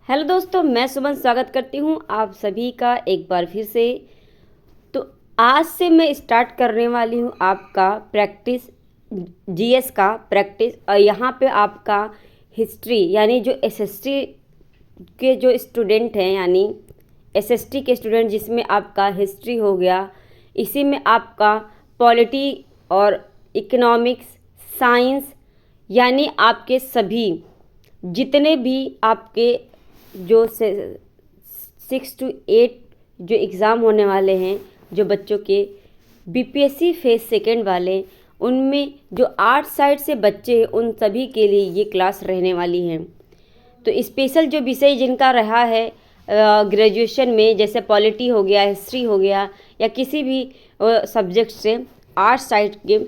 Hello दोस्तों, मैं सुमन स्वागत करती हूँ आप सभी का एक बार फिर से। तो आज से मैं स्टार्ट करने वाली हूँ आपका प्रैक्टिस, जीएस का प्रैक्टिस। और यहाँ पे आपका हिस्ट्री यानी जो एसएसटी के जो स्टूडेंट हैं, यानी एसएसटी के स्टूडेंट, जिसमें आपका हिस्ट्री हो गया, इसी में आपका पॉलिटी और इकोनॉमिक्स, साइंस, यानी आपके सभी जितने भी आपके जो 6 to 8 जो एग्ज़ाम होने वाले हैं, जो बच्चों के बीपीएससी फेज सेकेंड वाले, उनमें जो 8 साइड से बच्चे हैं उन सभी के लिए ये क्लास रहने वाली है। तो स्पेशल जो विषय जिनका रहा है ग्रेजुएशन में, जैसे पॉलिटी हो गया, हिस्ट्री हो गया, या किसी भी सब्जेक्ट से 8 साइड के,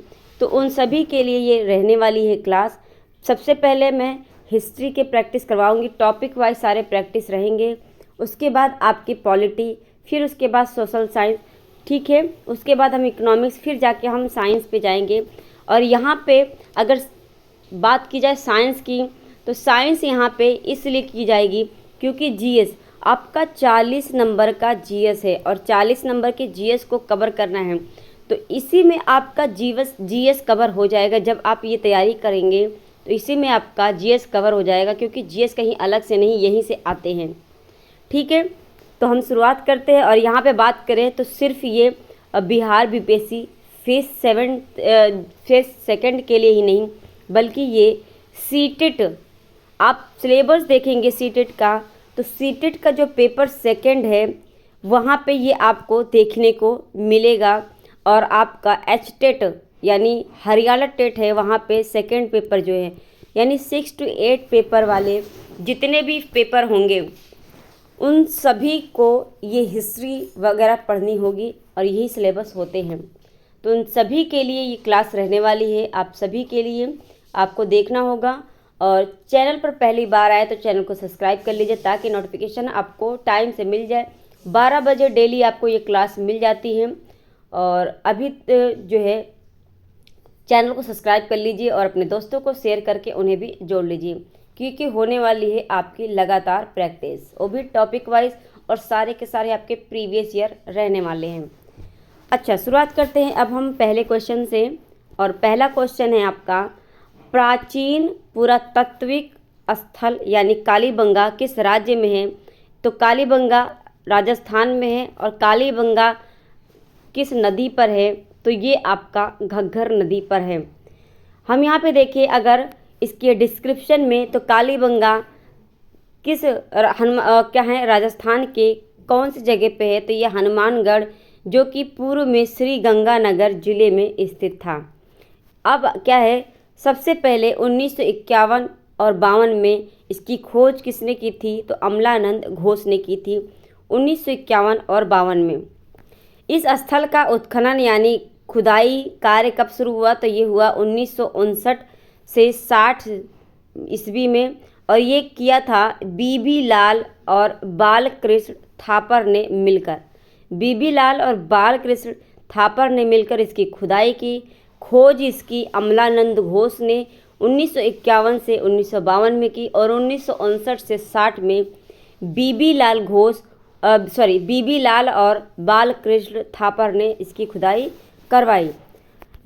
तो उन सभी के लिए ये रहने वाली है क्लास। सबसे पहले मैं हिस्ट्री के प्रैक्टिस करवाऊंगी, टॉपिक वाइज सारे प्रैक्टिस रहेंगे। उसके बाद आपकी पॉलिटी, फिर उसके बाद सोशल साइंस, ठीक है। उसके बाद हम इकोनॉमिक्स, फिर जाके हम साइंस पे जाएंगे। और यहाँ पे अगर बात की जाए साइंस की, तो साइंस यहाँ पे इसलिए की जाएगी क्योंकि जीएस आपका 40 नंबर का जीएस है और 40 नंबर के जीएस को कवर करना है। तो इसी में आपका जीएस कवर हो जाएगा। जब आप ये तैयारी करेंगे तो इसी में आपका जीएस कवर हो जाएगा, क्योंकि जीएस कहीं अलग से नहीं, यहीं से आते हैं, ठीक है। तो हम शुरुआत करते हैं। और यहाँ पे बात करें तो सिर्फ ये बिहार बीपीएससी फेज सेकंड के लिए ही नहीं, बल्कि ये सीटेट, आप सिलेबस देखेंगे सीटेट का, तो सीटेट का जो पेपर सेकंड है वहाँ पे ये आपको देखने को मिलेगा। और आपका एचटेट यानी हरियाणा टेट है, वहाँ पे सेकंड पेपर जो है, यानी 6 to 8 पेपर वाले जितने भी पेपर होंगे उन सभी को ये हिस्ट्री वगैरह पढ़नी होगी और यही सिलेबस होते हैं। तो उन सभी के लिए ये क्लास रहने वाली है। आप सभी के लिए आपको देखना होगा। और चैनल पर पहली बार आए तो चैनल को सब्सक्राइब कर लीजिए, ताकि नोटिफिकेशन आपको टाइम से मिल जाए। 12 बजे डेली आपको ये क्लास मिल जाती है। और अभी जो है चैनल को सब्सक्राइब कर लीजिए और अपने दोस्तों को शेयर करके उन्हें भी जोड़ लीजिए, क्योंकि होने वाली है आपकी लगातार प्रैक्टिस, वो भी टॉपिक वाइज, और सारे के सारे आपके प्रीवियस ईयर रहने वाले हैं। अच्छा, शुरुआत करते हैं अब हम पहले क्वेश्चन से। और पहला क्वेश्चन है आपका, प्राचीन पुरातात्विक स्थल यानी कालीबंगा किस राज्य में है? तो कालीबंगा राजस्थान में है। और कालीबंगा किस नदी पर है? तो ये आपका घग्गर नदी पर है। हम यहाँ पे देखिए, अगर इसके डिस्क्रिप्शन में, तो कालीबंगा किस क्या है, राजस्थान के कौन सी जगह पे है? तो ये हनुमानगढ़, जो कि पूर्व में श्री गंगानगर जिले में स्थित था। अब क्या है, सबसे पहले 1951 और 52 में इसकी खोज किसने की थी? तो अमलानंद घोष ने की थी 1951 और 52 में। इस स्थल का उत्खनन यानी खुदाई कार्य कब शुरू हुआ? तो ये हुआ 1959 से 60 ईस्वी में। और ये किया था बीबी लाल और बालकृष्ण थापर ने मिलकर। बीबी लाल और बालकृष्ण थापर ने मिलकर इसकी खुदाई की। खोज इसकी अमलानंद घोष ने 1951 से 1952 में की। और 1959 से 60 में बीबी लाल और बालकृष्ण थापर ने इसकी खुदाई करवाई।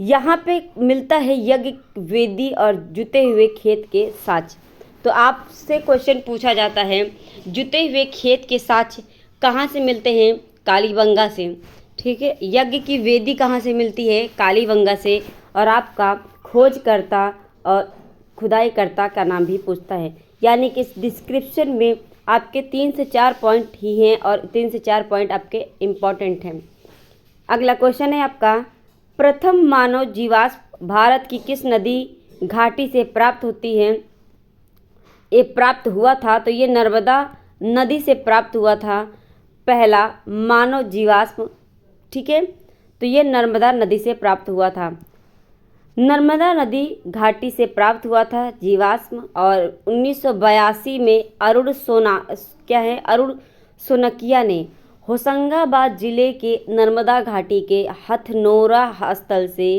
यहाँ पे मिलता है यज्ञ वेदी और जुते हुए खेत के साक्ष्य। तो आपसे क्वेश्चन पूछा जाता है, जुते हुए खेत के साक्ष्य कहाँ से मिलते हैं? कालीबंगा से, ठीक है। यज्ञ की वेदी कहाँ से मिलती है? कालीबंगा से। और आपका खोजकर्ता और खुदाईकर्ता का नाम भी पूछता है। यानी कि इस डिस्क्रिप्शन में आपके 3 से 4 पॉइंट ही हैं, और 3 से 4 पॉइंट आपके इम्पॉर्टेंट हैं। अगला क्वेश्चन है आपका, प्रथम मानव जीवाश्म भारत की किस नदी घाटी से प्राप्त होती है? ये प्राप्त हुआ था, तो ये नर्मदा नदी से प्राप्त हुआ था पहला मानव जीवाश्म, ठीक है। तो ये नर्मदा नदी से प्राप्त हुआ था। नर्मदा नदी घाटी से प्राप्त हुआ था जीवाश्म। और 1982 में अरुण सोनकिया ने होशंगाबाद जिले के नर्मदा घाटी के हथनोरा स्थल से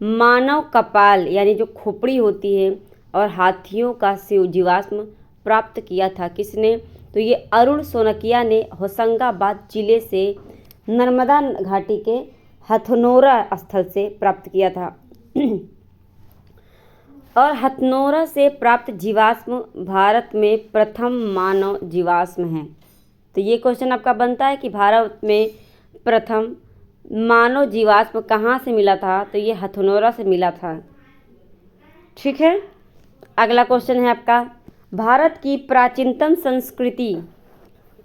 मानव कपाल यानी जो खोपड़ी होती है और हाथियों का जीवाश्म प्राप्त किया था। किसने? तो ये अरुण सोनकिया ने होशंगाबाद जिले से नर्मदा घाटी के हथनोरा स्थल से प्राप्त किया था। और हथनोरा से प्राप्त जीवाश्म भारत में प्रथम मानव जीवाश्म है। तो ये क्वेश्चन आपका बनता है कि भारत में प्रथम मानव जीवाश्म कहाँ से मिला था? तो ये हथनोरा से मिला था। ठीक है, अगला क्वेश्चन है आपका, भारत की प्राचीनतम संस्कृति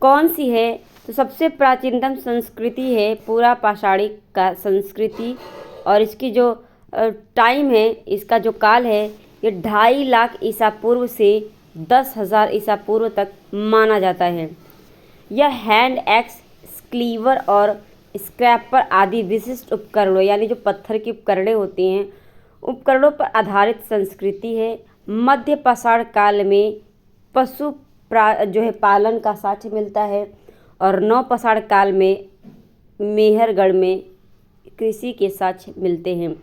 कौन सी है? तो सबसे प्राचीनतम संस्कृति है पूरा पाषाणिक का संस्कृति, और इसकी जो टाइम है, इसका जो काल है, ये 2.5 लाख ईसा पूर्व से 10,000 ईसा पूर्व तक माना जाता है। यह हैंड एक्स, क्लीवर और स्क्रैपर आदि विशिष्ट उपकरणों, यानी जो पत्थर की उपकरणें होती हैं, उपकरणों पर आधारित संस्कृति है। मध्य पाषाण काल में पशु जो है पालन का साक्ष्य मिलता है, और नवपाषाण काल में मेहरगढ़ में कृषि के साक्ष्य मिलते हैं।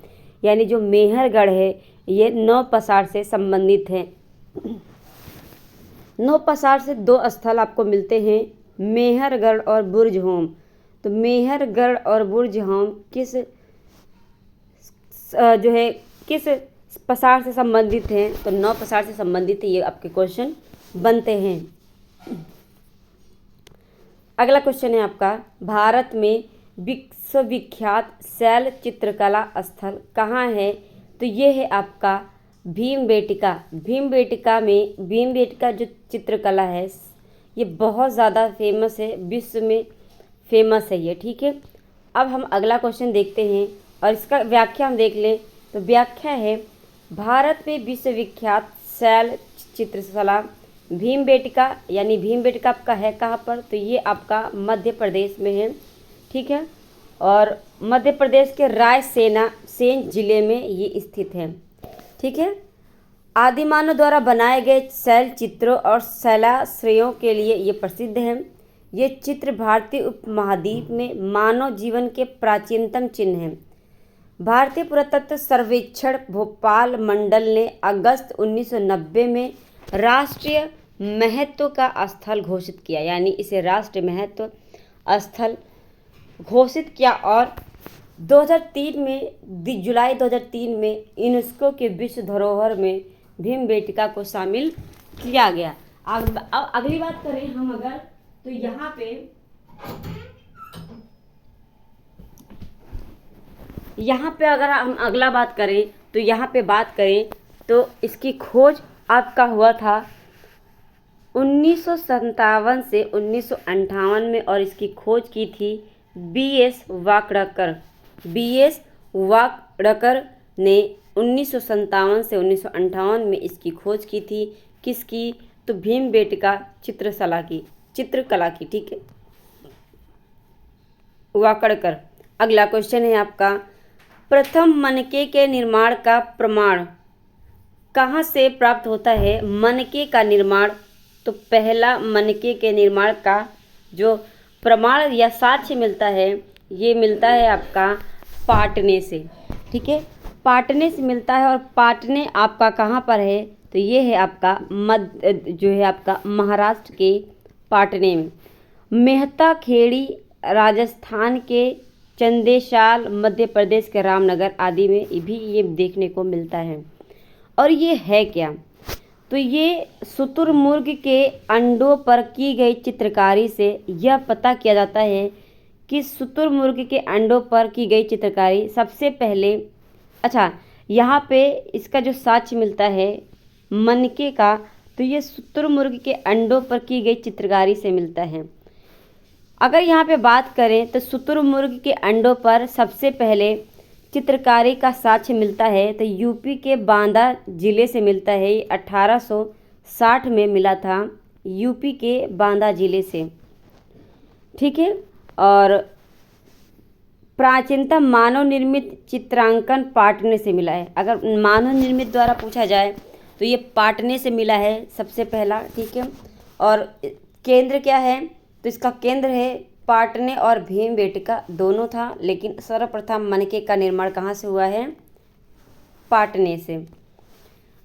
यानी जो मेहरगढ़ है ये नवपाषाण से संबंधित है। नवपाषाण से 2 स्थल आपको मिलते हैं, मेहरगढ़ और बुर्जहोम। तो मेहरगढ़ और बुर्जहोम किस जो है किस पाषाण से संबंधित हैं? तो नवपाषाण से संबंधित है। ये आपके क्वेश्चन बनते हैं। अगला क्वेश्चन है आपका, भारत में विश्वविख्यात शैल चित्रकला स्थल कहाँ है? तो ये है आपका भीमबेटका। भीमबेटका जो चित्रकला है ये बहुत ज़्यादा फेमस है, विश्व में फेमस है ये। ठीक है, अब हम अगला क्वेश्चन देखते हैं और इसका व्याख्या हम देख लें। तो व्याख्या है, भारत में विश्वविख्यात शैल चित्रकला भीमबेटका, यानी भीमबेटका आपका है कहाँ पर? तो ये आपका मध्य प्रदेश में है। ठीक है, और मध्य प्रदेश के रायसेन जिले में ये स्थित है। ठीक है, आदिमानव द्वारा बनाए गए शैल चित्रों और शैलाश्रयों के लिए ये प्रसिद्ध है। ये चित्र भारतीय उपमहाद्वीप में मानव जीवन के प्राचीनतम चिन्ह हैं। भारतीय पुरातत्व सर्वेक्षण भोपाल मंडल ने अगस्त 1990 में राष्ट्रीय महत्व का स्थल घोषित किया, यानी इसे राष्ट्रीय महत्व स्थल घोषित किया, और 2003 में जुलाई 2003 में यूनेस्को के विश्व धरोहर में भीमबेटका को शामिल किया गया। अब अगली बात करें हम अगर, तो यहाँ पे अगर हम अगला बात करें, तो यहाँ पे बात करें तो इसकी खोज आपका हुआ था 1957 से 1958 में, और इसकी खोज की थी B.S. वाकडकर ने 1957 से 1958 में इसकी खोज की थी। किसकी? तो भीमबेटका चित्रकला की। ठीक है, वाकडकर। अगला क्वेश्चन है आपका, प्रथम मनके के निर्माण का प्रमाण कहाँ से प्राप्त होता है? मनके का निर्माण, तो पहला मनके के निर्माण का जो प्रमाण या साक्ष्य मिलता है, ये मिलता है आपका पाटने से। ठीक है, पाटने से मिलता है, और पाटने आपका कहाँ पर है? तो ये है आपका जो है आपका महाराष्ट्र के पाटने में। मेहता खेड़ी राजस्थान के चंदेशाल, मध्य प्रदेश के रामनगर आदि में भी ये देखने को मिलता है। और ये है क्या? तो ये शुतुरमुर्ग के अंडों पर की गई चित्रकारी से यह पता किया जाता है कि शुतुरमुर्ग के अंडों पर की गई चित्रकारी सबसे पहले, अच्छा यहाँ पे इसका जो साक्ष्य मिलता है मनके का, तो ये शुतुरमुर्ग के अंडों पर की गई चित्रकारी से मिलता है। अगर यहाँ पे बात करें तो शुतुरमुर्ग के अंडों पर सबसे पहले चित्रकारी का साक्ष्य मिलता है तो यूपी के बांदा जिले से मिलता है। ये 1860 में मिला था, यूपी के बांदा जिले से। ठीक है, और प्राचीनतम मानव निर्मित चित्रांकन पाटने से मिला है। अगर मानव निर्मित द्वारा पूछा जाए तो ये पाटने से मिला है सबसे पहला। ठीक है, और केंद्र क्या है? तो इसका केंद्र है पाटने, और भीमबेटका दोनों था, लेकिन सर्वप्रथम मनके का निर्माण कहाँ से हुआ है? पाटने से।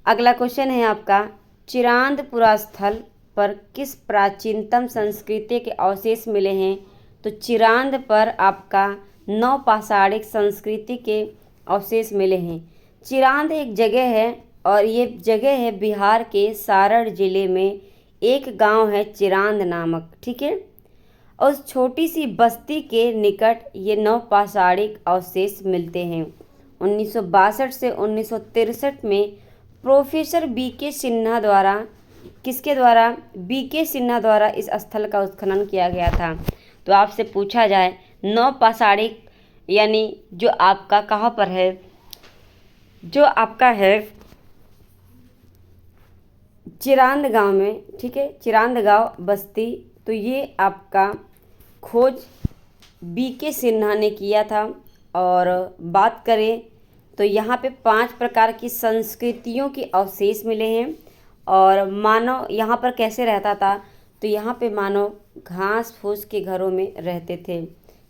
अगला क्वेश्चन है आपका, चिरांदपुरा स्थल पर किस प्राचीनतम संस्कृति के अवशेष मिले हैं? तो चिरांद पर आपका नवपाषाणिक संस्कृति के अवशेष मिले हैं। चिरांद एक जगह है और ये जगह है बिहार के सारण जिले में, एक गांव है चिरांद नामक, ठीक है। और उस छोटी सी बस्ती के निकट ये नवपाषाणिक अवशेष मिलते हैं। 1962 से 1963 में प्रोफेसर बीके सिन्हा द्वारा, किसके द्वारा? बीके सिन्हा द्वारा इस स्थल का उत्खनन किया गया था। तो आपसे पूछा जाए नवपाषाणिक यानी जो आपका कहाँ पर है, जो आपका है चिरांद गांव में, ठीक है, चिरांद गांव बस्ती। तो ये आपका खोज बीके सिन्हा ने किया था। और बात करें तो यहाँ पे 5 प्रकार की संस्कृतियों के अवशेष मिले हैं। और मानव यहाँ पर कैसे रहता था? तो यहाँ पे मानव घास फूस के घरों में रहते थे।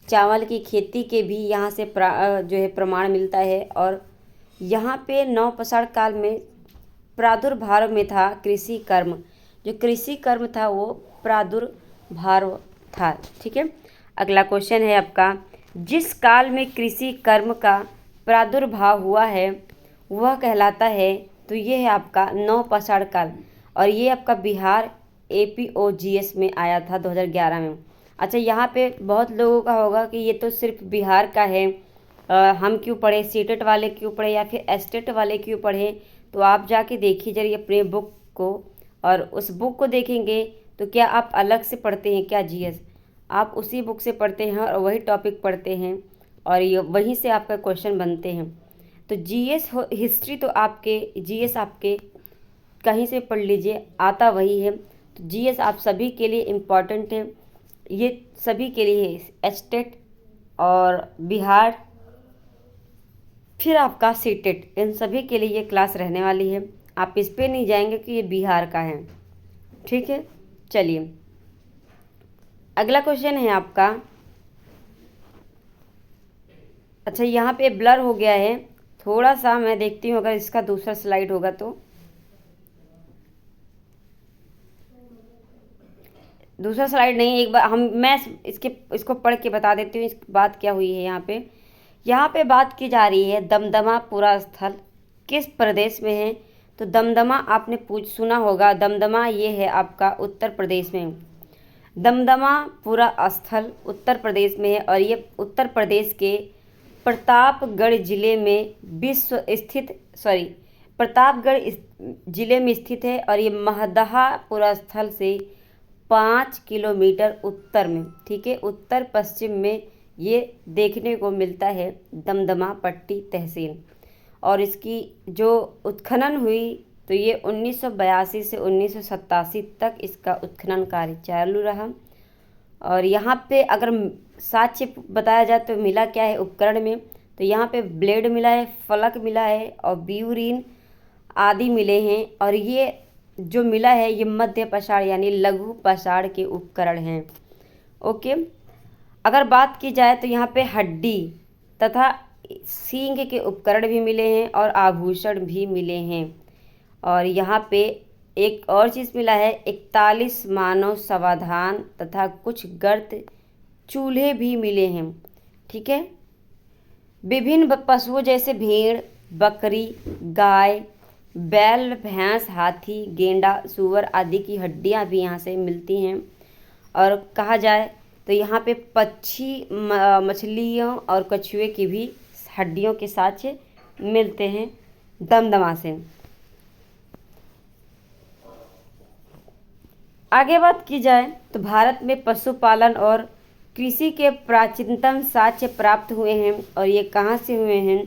चावल की खेती के भी यहाँ से जो है प्रमाण मिलता है। और यहाँ पे नवपाषाण काल में प्रादुर्भाव में था कृषि कर्म, जो कृषि कर्म था वो प्रादुर्भाव था, ठीक है। अगला क्वेश्चन है आपका, जिस काल में कृषि कर्म का प्रादुर्भाव हुआ है वह कहलाता है? तो ये है आपका नवपाषाण काल। और ये आपका बिहार APOGS में आया था 2011 में। अच्छा, यहाँ पे बहुत लोगों का होगा कि ये तो सिर्फ बिहार का है, हम क्यों पढ़े, सीटेट वाले क्यों पढ़े या फिर एस्टेट वाले क्यों पढ़े? तो आप जाके देखिए जरिए अपने बुक को, और उस बुक को देखेंगे तो क्या आप अलग से पढ़ते हैं क्या GS? आप उसी बुक से पढ़ते हैं और वही टॉपिक पढ़ते हैं और ये वहीं से आपका क्वेश्चन बनते हैं। तो GS हिस्ट्री तो आपके GS आपके कहीं से पढ़ लीजिए, आता वही है। तो GS आप सभी के लिए इम्पॉर्टेंट है, ये सभी के लिए है, एस्टेट और बिहार, फिर आपका सीटेट, इन सभी के लिए ये क्लास रहने वाली है। आप इस पे नहीं जाएंगे कि ये बिहार का है, ठीक है। चलिए अगला क्वेश्चन है आपका। अच्छा, यहाँ पे ब्लर हो गया है थोड़ा सा, मैं देखती हूँ अगर इसका दूसरा स्लाइड होगा तो। दूसरा स्लाइड नहीं, एक बार मैं इसको पढ़ के बता देती हूँ इस बात क्या हुई है। यहाँ पे बात की जा रही है दमदमा पुरा स्थल किस प्रदेश में है? तो दमदमा आपने सुना होगा, दमदमा ये है आपका उत्तर प्रदेश में। दमदमा पुरा स्थल उत्तर प्रदेश में है और ये उत्तर प्रदेश के प्रतापगढ़ जिले में प्रतापगढ़ जिले में स्थित है। और ये महदहा पुरा स्थल से 5 किलोमीटर उत्तर में, ठीक है, उत्तर पश्चिम में ये देखने को मिलता है दमदमा पट्टी तहसील। और इसकी जो उत्खनन हुई तो ये 1982 से 1987 तक इसका उत्खनन कार्य चालू रहा। और यहाँ पे अगर साक्ष्य बताया जाए तो मिला क्या है उपकरण में? तो यहाँ पे ब्लेड मिला है, फलक मिला है और ब्यूरीन आदि मिले हैं। और ये जो मिला है ये मध्य पाषाण यानी लघु पाषाण के उपकरण हैं, ओके। अगर बात की जाए तो यहाँ पे हड्डी तथा सींग के उपकरण भी मिले हैं और आभूषण भी मिले हैं। और यहाँ पे एक और चीज़ मिला है, 41 मानव समाधान तथा कुछ गर्त चूल्हे भी मिले हैं, ठीक है। विभिन्न पशुओं जैसे भेड़, बकरी, गाय, बैल, भैंस, हाथी, गेंडा, सूअर आदि की हड्डियाँ भी यहाँ से मिलती हैं। और कहा जाए तो यहाँ पे पक्षी, मछलियों और कछुए की भी हड्डियों के साथ मिलते हैं दमदमा से। आगे बात की जाए तो भारत में पशुपालन और कृषि के प्राचीनतम साक्ष्य प्राप्त हुए हैं। और ये कहाँ से हुए हैं?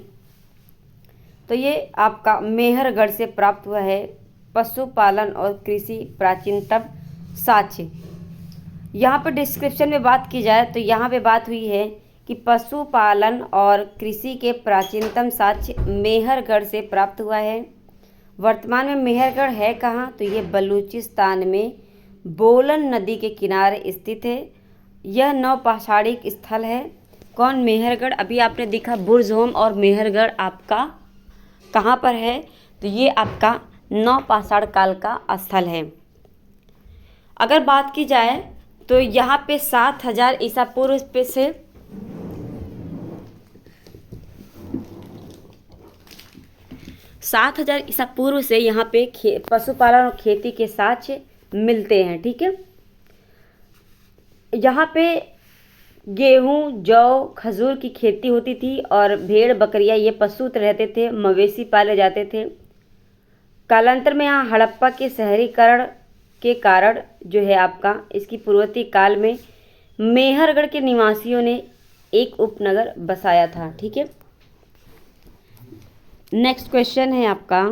तो ये आपका मेहरगढ़ से प्राप्त हुआ है पशुपालन और कृषि प्राचीनतम साक्ष्य। यहाँ पर डिस्क्रिप्शन में बात की जाए तो यहाँ पे बात हुई है कि पशुपालन और कृषि के प्राचीनतम साक्ष्य मेहरगढ़ से प्राप्त हुआ है। वर्तमान में मेहरगढ़ है कहाँ? तो ये बलूचिस्तान में बोलन नदी के किनारे स्थित है। यह नवपाषाणिक स्थल है। कौन? मेहरगढ़। अभी आपने देखा बुर्ज होम और मेहरगढ़ आपका कहाँ पर है? तो ये आपका नवपाषाण काल का स्थल है। अगर बात की जाए तो यहाँ पे 7000 ईसा पूर्व पे से 7000 ईसा पूर्व से यहाँ पे पशुपालन और खेती के साक्ष्य मिलते हैं। ठीक है, यहाँ पे गेहूँ, जौ, खजूर की खेती होती थी और भेड़ बकरियाँ ये पशु रहते थे, मवेशी पाले जाते थे। कालांतर में यहाँ हड़प्पा के शहरीकरण के कारण जो है आपका इसकी पूर्ववर्ती काल में मेहरगढ़ के निवासियों ने एक उपनगर बसाया था। ठीक है, नेक्स्ट क्वेश्चन है आपका,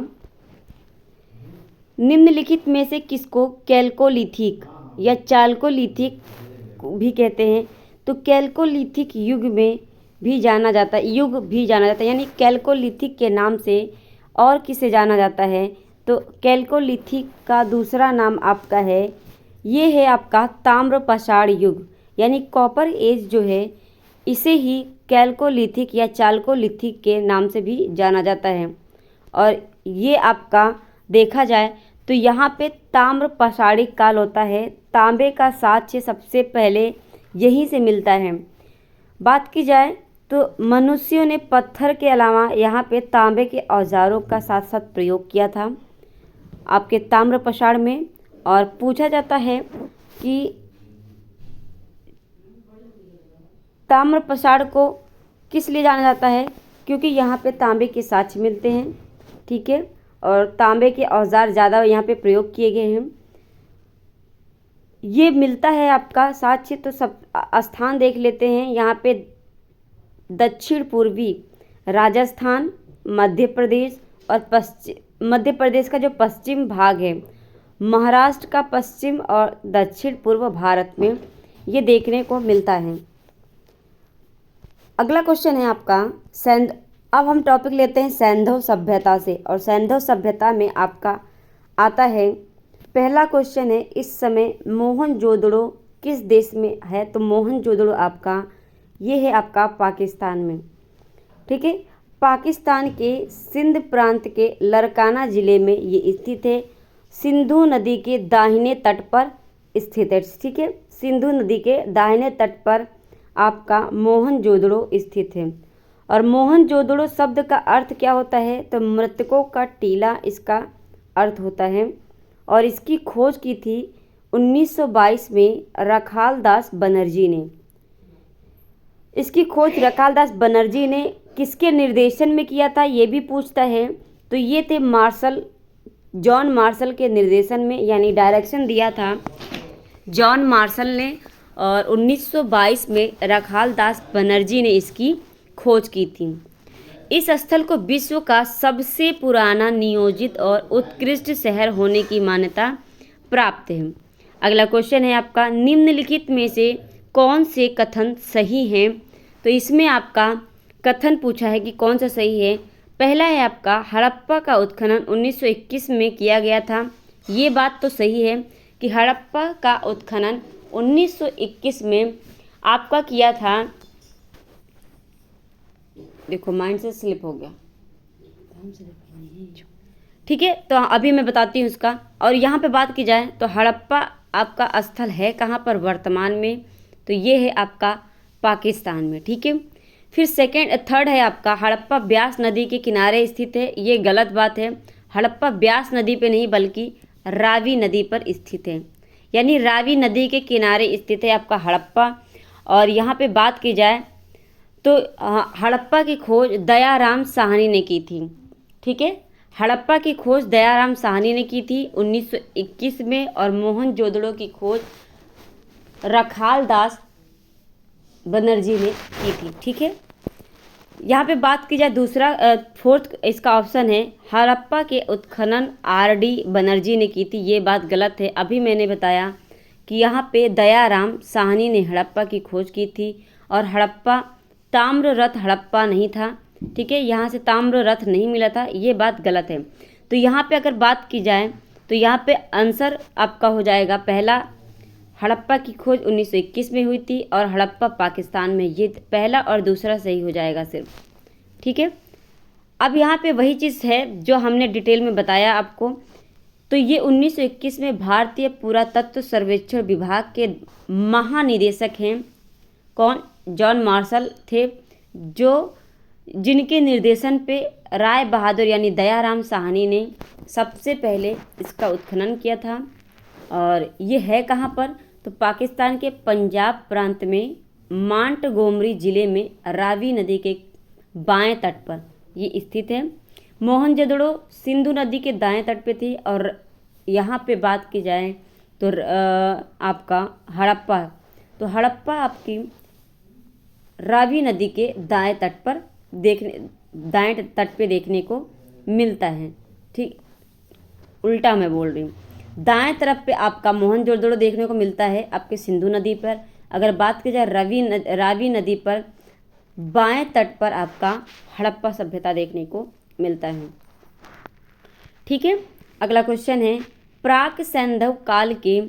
निम्नलिखित में से किसको कैल्कोलिथिक या चाल्कोलिथिक भी कहते हैं? तो कैल्कोलिथिक युग भी जाना जाता है, यानी कैल्कोलिथिक के नाम से और किसे जाना जाता है? तो कैल्कोलिथिक का दूसरा नाम आपका है, ये है आपका ताम्रपाषाण युग, यानी कॉपर एज जो है इसे ही कैल्कोलिथिक या चाल्कोलिथिक के नाम से भी जाना जाता है। और ये आपका देखा जाए तो यहाँ पे ताम्रपाषाणिक काल होता है, तांबे का साक्ष्य सबसे पहले यहीं से मिलता है। बात की जाए तो मनुष्यों ने पत्थर के अलावा यहाँ पे तांबे के औजारों का साथ साथ प्रयोग किया था आपके ताम्रपाषाण में। और पूछा जाता है कि ताम्रपाषाण को किस लिए जाना जाता है? क्योंकि यहाँ पे तांबे के साक्ष्य मिलते हैं। ठीक है, और तांबे के औजार ज़्यादा यहाँ पे प्रयोग किए गए हैं। ये मिलता है आपका साक्ष्य, तो सब स्थान देख लेते हैं। यहाँ पे दक्षिण पूर्वी राजस्थान, मध्य प्रदेश और मध्य प्रदेश का जो पश्चिम भाग है, महाराष्ट्र का पश्चिम और दक्षिण पूर्व भारत में ये देखने को मिलता है। अगला क्वेश्चन है आपका अब हम टॉपिक लेते हैं सैंधव सभ्यता से, और सैंधव सभ्यता में आपका आता है पहला क्वेश्चन है, इस समय मोहनजोदड़ो किस देश में है? तो मोहनजोदड़ो आपका ये है आपका पाकिस्तान में। ठीक है, पाकिस्तान के सिंध प्रांत के लरकाना ज़िले में ये स्थित है, सिंधु नदी के दाहिने तट पर स्थित है। ठीक है, सिंधु नदी के दाहिने तट पर आपका मोहनजोदड़ो स्थित है। और मोहनजोदड़ो शब्द का अर्थ क्या होता है? तो मृतकों का टीला इसका अर्थ होता है। और इसकी खोज की थी 1922 में रखालदास बनर्जी ने। इसकी खोज रखालदास बनर्जी ने किसके निर्देशन में किया था, ये भी पूछता है। तो ये थे जॉन मार्शल के निर्देशन में, यानी डायरेक्शन दिया था जॉन मार्शल ने। और 1922 में रखालदास बनर्जी ने इसकी खोज की थी। इस स्थल को विश्व का सबसे पुराना नियोजित और उत्कृष्ट शहर होने की मान्यता प्राप्त है। अगला क्वेश्चन है आपका, निम्नलिखित में से कौन से कथन सही हैं? तो इसमें आपका कथन पूछा है कि कौन सा सही है। पहला है आपका, हड़प्पा का उत्खनन 1921 में किया गया था। ये बात तो सही है कि हड़प्पा का उत्खनन 1921 में आपका किया था। देखो माइंड से स्लिप हो गया। ठीक है, तो अभी मैं बताती हूँ इसका। और यहाँ पे बात की जाए तो हड़प्पा आपका स्थल है कहाँ पर वर्तमान में? तो ये है आपका पाकिस्तान में। ठीक है, फिर थर्ड है आपका, हड़प्पा ब्यास नदी के किनारे स्थित है। ये गलत बात है। हड़प्पा ब्यास नदी पे नहीं बल्कि रावी नदी पर स्थित है, यानी रावी नदी के किनारे स्थित है आपका हड़प्पा। और यहाँ पे बात की जाए तो हड़प्पा की खोज दयाराम साहनी ने की थी। ठीक है, हड़प्पा की खोज दयाराम साहनी ने की थी 1921 में, और मोहनजोदड़ो की खोज रखालदास बनर्जी ने की थी। ठीक है, यहाँ पे बात की जाए फोर्थ इसका ऑप्शन है, हड़प्पा के उत्खनन RD बनर्जी ने की थी। ये बात गलत है। अभी मैंने बताया कि यहाँ पे दयाराम साहनी ने हड़प्पा की खोज की थी, और हड़प्पा ताम्ररथ हड़प्पा नहीं था। ठीक है, यहाँ से ताम्ररथ नहीं मिला था, ये बात गलत है। तो यहाँ पे अगर बात की जाए तो यहाँ पे आंसर आपका हो जाएगा पहला, हड़प्पा की खोज 1921 में हुई थी, और हड़प्पा पाकिस्तान में। ये पहला और दूसरा सही हो जाएगा सिर्फ। ठीक है, अब यहाँ पे वही चीज़ है जो हमने डिटेल में बताया आपको। तो ये 1921 में भारतीय पुरातत्व सर्वेक्षण विभाग के महानिदेशक हैं। कौन? जॉन मार्शल थे, जो जिनके निर्देशन पे राय बहादुर यानी दयाराम साहनी ने सबसे पहले इसका उत्खनन किया था। और ये है कहाँ पर? तो पाकिस्तान के पंजाब प्रांत में मांटगोमरी ज़िले में रावी नदी के बाएं तट पर ये स्थित है। मोहनजोदड़ो सिंधु नदी के दाएं तट पे थी। और यहाँ पे बात की जाए तो आपका हड़प्पा, तो हड़प्पा आपकी रावी नदी के दाएं तट पर दाएं तट पे देखने को मिलता है। ठीक, उल्टा मैं बोल रही हूँ। दाएं तरफ पे आपका मोहनजोदड़ो देखने को मिलता है आपके सिंधु नदी पर। अगर बात की जाए रावी नदी पर बाएं तट पर आपका हड़प्पा सभ्यता देखने को मिलता है। ठीक है, अगला क्वेश्चन है, प्राक सैंधव काल के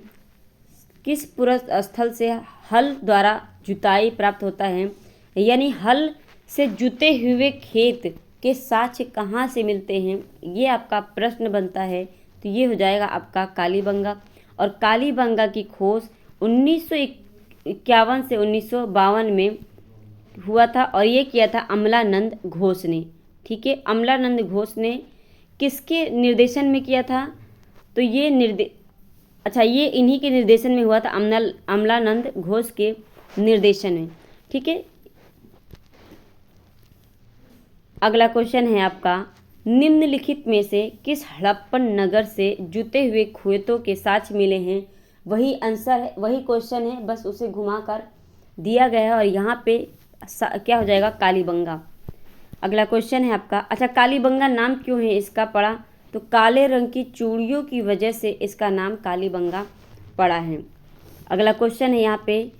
किस पुरुष स्थल से हल द्वारा जुताई प्राप्त होता है? यानी हल से जुते हुए खेत के साक्ष्य कहाँ से मिलते हैं, ये आपका प्रश्न बनता है। तो ये हो जाएगा आपका कालीबंगा। और कालीबंगा की खोज 1951 से 1952 में हुआ था और ये किया था अमलानंद घोष ने। ठीक है, अमलानंद घोष ने किसके निर्देशन में किया था? तो ये ये इन्हीं के निर्देशन में हुआ था, अमलानंद घोष के निर्देशन में। ठीक है, अगला क्वेश्चन है आपका, निम्नलिखित में से किस हड़प्पन नगर से जुते हुए खेतों के साक्ष्य मिले हैं? वही आंसर है, वही क्वेश्चन है, बस उसे घुमाकर दिया गया है और यहाँ पे क्या हो जाएगा? कालीबंगा। अगला क्वेश्चन है आपका, अच्छा कालीबंगा नाम क्यों है इसका पड़ा? तो काले रंग की चूड़ियों की वजह से इसका नाम कालीबंगा पड़ा है। अगला क्वेश्चन है यहाँ पे,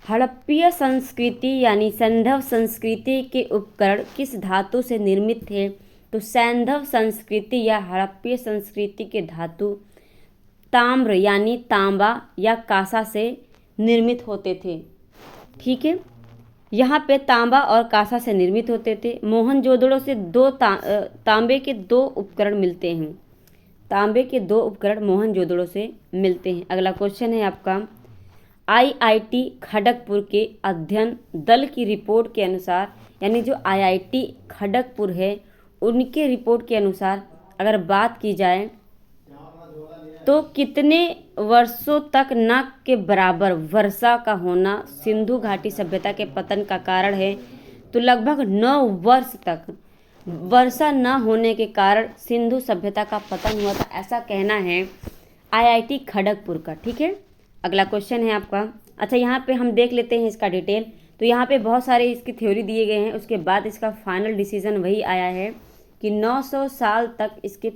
हड़प्पीय संस्कृति यानी सैंधव संस्कृति के उपकरण किस धातु से निर्मित थे? तो सैंधव संस्कृति या हड़प्पीय संस्कृति के धातु ताम्र यानी तांबा या कांसा से निर्मित होते थे। ठीक है, यहाँ पे तांबा और कांसा से निर्मित होते थे। मोहनजोदड़ो से तांबे के 2 उपकरण मिलते हैं। तांबे के 2 उपकरण मोहनजोदड़ो से मिलते हैं। अगला क्वेश्चन है आपका, IIT खड़गपुर के अध्ययन दल की रिपोर्ट के अनुसार, यानी जो IIT खड़गपुर है उनके रिपोर्ट के अनुसार अगर बात की जाए तो कितने वर्षों तक न के बराबर वर्षा का होना सिंधु घाटी सभ्यता के पतन का कारण है? तो लगभग 9 वर्ष तक वर्षा न होने के कारण सिंधु सभ्यता का पतन हुआ था, ऐसा कहना है IIT खड़गपुर का। ठीक है, अगला क्वेश्चन है आपका, अच्छा यहाँ पे हम देख लेते हैं इसका डिटेल। तो यहाँ पे बहुत सारे इसकी थ्योरी दिए गए हैं, उसके बाद इसका फाइनल डिसीजन वही आया है कि 900 साल तक इसके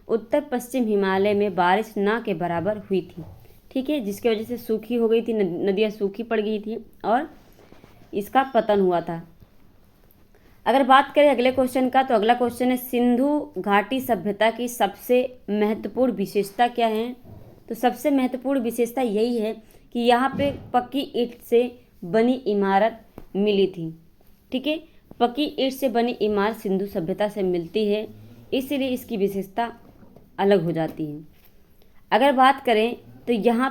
उत्तर पश्चिम हिमालय में बारिश ना के बराबर हुई थी। ठीक है, जिसकी वजह से सूखी हो गई थी, नदियाँ सूखी पड़ गई थी और इसका पतन हुआ था। अगर बात करें अगले क्वेश्चन का, तो अगला क्वेश्चन है, सिंधु घाटी सभ्यता की सबसे महत्वपूर्ण विशेषता क्या है? तो सबसे महत्वपूर्ण विशेषता यही है कि यहाँ पे पक्की ईंट से बनी इमारत मिली थी। ठीक है, पक्की ईंट से बनी इमारत सिंधु सभ्यता से मिलती है, इसलिए इसकी विशेषता अलग हो जाती है। अगर बात करें तो यहाँ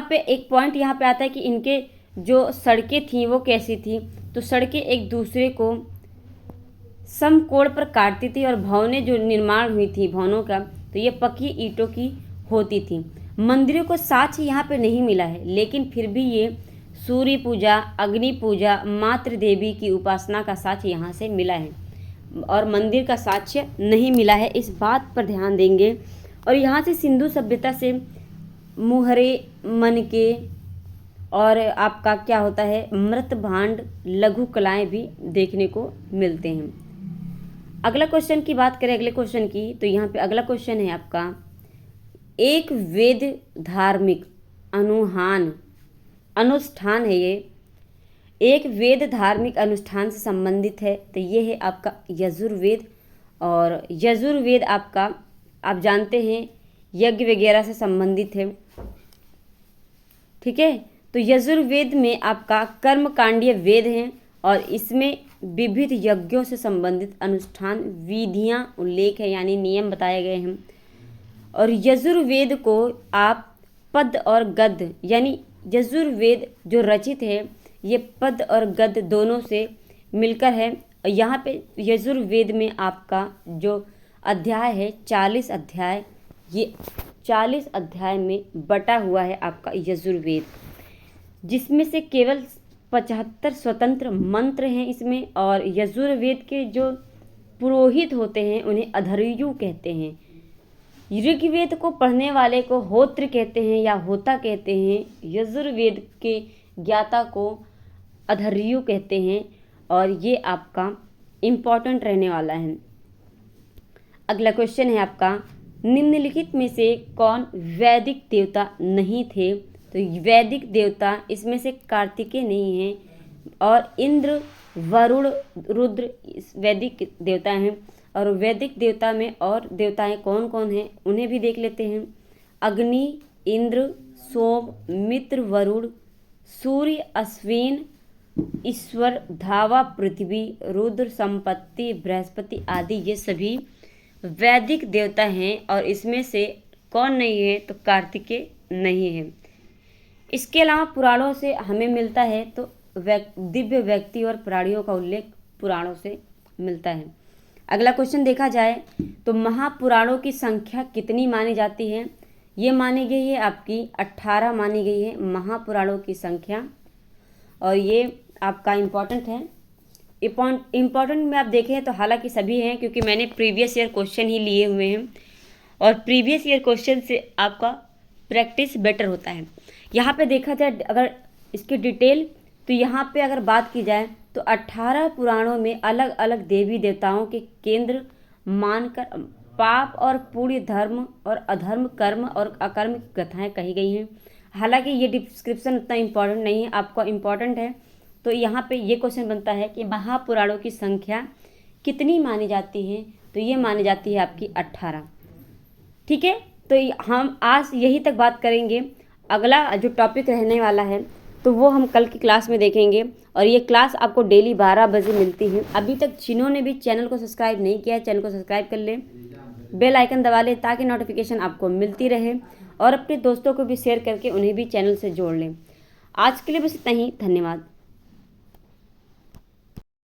पे एक पॉइंट यहाँ पे आता है कि इनके जो सड़कें थी वो कैसी थी? तो सड़कें एक दूसरे को समकोण पर काटती थी और भवनें जो निर्माण हुई थी भवनों का, तो ये पक्की ईंटों की होती थी। मंदिरों को साक्ष्य यहाँ पे नहीं मिला है, लेकिन फिर भी ये सूर्य पूजा, अग्नि पूजा, मातृ देवी की उपासना का साक्ष्य यहाँ से मिला है और मंदिर का साक्ष्य नहीं मिला है, इस बात पर ध्यान देंगे। और यहाँ से सिंधु सभ्यता से मुहरे, मनके और आपका क्या होता है, मृत भांड, लघु कलाएँ भी देखने को मिलते हैं। अगला क्वेश्चन की बात करें, अगले क्वेश्चन की, तो यहाँ पे अगला क्वेश्चन है आपका, एक वेद धार्मिक अनुष्ठान है, ये एक वेद धार्मिक अनुष्ठान से संबंधित है, तो ये है आपका यजुर्वेद। और यजुर्वेद आपका आप जानते हैं यज्ञ वगैरह से संबंधित है। ठीक है, तो तो यजुर्वेद में आपका कर्मकांडीय वेद हैं और इसमें विविध यज्ञों से संबंधित अनुष्ठान विधियां उल्लेख है, यानी नियम बताए गए हैं। और यजुर्वेद को आप पद और गद्य, यानी यजुर्वेद जो रचित है ये पद और गद्य दोनों से मिलकर है। यहाँ पे यजुर्वेद में आपका जो अध्याय है 40 अध्याय, ये 40 अध्याय में बटा हुआ है आपका यजुर्वेद, जिसमें से केवल 75 स्वतंत्र मंत्र हैं इसमें। और यजुर्वेद के जो पुरोहित होते हैं उन्हें अधर्यु कहते हैं। ऋग्वेद को पढ़ने वाले को होत्र कहते हैं या होता कहते हैं। यजुर्वेद के ज्ञाता को अधर्यु कहते हैं और ये आपका इम्पॉर्टेंट रहने वाला है। अगला क्वेश्चन है आपका, निम्नलिखित में से कौन वैदिक देवता नहीं थे? तो वैदिक देवता इसमें से कार्तिकेय नहीं है और इंद्र, वरुण, रुद्र वैदिक देवता हैं। और वैदिक देवता में और देवताएं कौन कौन हैं उन्हें भी देख लेते हैं। अग्नि, इंद्र, सोम, मित्र, वरुण, सूर्य, अश्विन, ईश्वर, धावा, पृथ्वी, रुद्र, संपत्ति, बृहस्पति आदि ये सभी वैदिक देवता हैं। और इसमें से कौन नहीं है? तो कार्तिकेय नहीं है। इसके अलावा पुराणों से हमें मिलता है तो दिव्य व्यक्ति और प्राणियों का उल्लेख पुराणों से मिलता है। अगला क्वेश्चन देखा जाए तो महापुराणों की संख्या कितनी मानी जाती है? ये मानी गई है आपकी 18 मानी गई है महापुराणों की संख्या। और ये आपका इम्पॉर्टेंट है। इम्पॉर्टेंट में आप देखें तो हालांकि सभी हैं, क्योंकि मैंने प्रीवियस ईयर क्वेश्चन ही लिए हुए हैं और प्रीवियस ईयर क्वेश्चन से आपका प्रैक्टिस बेटर होता है। यहाँ पे देखा जाए अगर इसकी डिटेल, तो यहाँ पे अगर बात की जाए तो 18 पुराणों में अलग अलग देवी देवताओं के केंद्र मानकर पाप और पुण्य, धर्म और अधर्म, कर्म और अकर्म की कथाएँ कही गई हैं। हालांकि ये डिस्क्रिप्शन उतना इम्पॉर्टेंट नहीं है, आपको इम्पॉर्टेंट है। तो यहाँ पे ये क्वेश्चन बनता है कि महापुराणों की संख्या कितनी मानी जाती है? तो ये मानी जाती है आपकी 18। ठीक है, तो हम आज यही तक बात करेंगे। अगला जो टॉपिक रहने वाला है तो वो हम कल की क्लास में देखेंगे। और ये क्लास आपको डेली 12 बजे मिलती है। अभी तक जिन्होंने भी चैनल को सब्सक्राइब नहीं किया है, चैनल को सब्सक्राइब कर लें, बेल आइकन दबा लें ताकि नोटिफिकेशन आपको मिलती रहे और अपने दोस्तों को भी शेयर करके उन्हें भी चैनल से जोड़ लें। आज के लिए बस इतना ही। धन्यवाद।